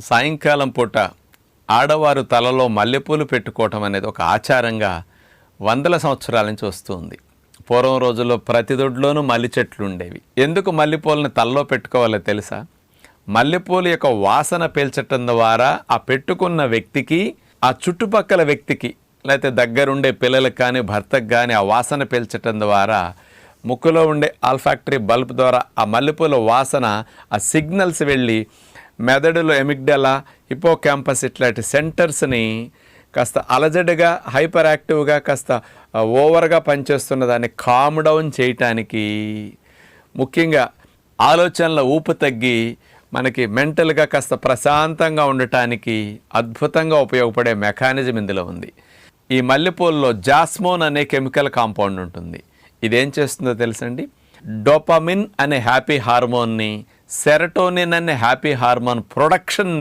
సాయంకాలం పూట ఆడవారు తలలో మల్లెపూలు పెట్టుకోవటం అనేది ఒక ఆచారంగా వందల సంవత్సరాల నుంచి వస్తుంది. పూర్వం రోజుల్లో ప్రతి దొడ్లోనూ మల్లి చెట్లు ఉండేవి. ఎందుకు మల్లెపూలను తలలో పెట్టుకోవాలో తెలుసా? మల్లెపూలు యొక్క వాసన పీల్చటం ద్వారా ఆ పెట్టుకున్న వ్యక్తికి, ఆ చుట్టుపక్కల వ్యక్తికి, లేకపోతే దగ్గరుండే పిల్లలకు కానీ భర్తకు కానీ ఆ వాసన పీల్చటం ద్వారా ముక్కులో ఉండే ఆల్ఫాక్టరీ బల్బ్ ద్వారా ఆ మల్లెపూల వాసన, ఆ సిగ్నల్స్ వెళ్ళి మెదడులో ఎమిగ్డలా, హిపోకాంపస్ ఇట్లాంటి సెంటర్స్ని కాస్త అలజడిగా, హైపర్ యాక్టివ్గా, కాస్త ఓవర్గా పనిచేస్తున్న దాన్ని కామ్ డౌన్ చేయటానికి, ముఖ్యంగా ఆలోచనల ఊపు తగ్గి మనకి మెంటల్గా కాస్త ప్రశాంతంగా ఉండటానికి అద్భుతంగా ఉపయోగపడే మెకానిజం ఇందులో ఉంది. ఈ మల్లెపూలలో జాస్మోన్ అనే కెమికల్ కాంపౌండ్ ఉంటుంది. ఇదేం చేస్తుందో తెలుసండి? డోపమిన్ అనే హ్యాపీ హార్మోన్ని, సెరటోనిన్ అనే హ్యాపీ హార్మోన్ ప్రొడక్షన్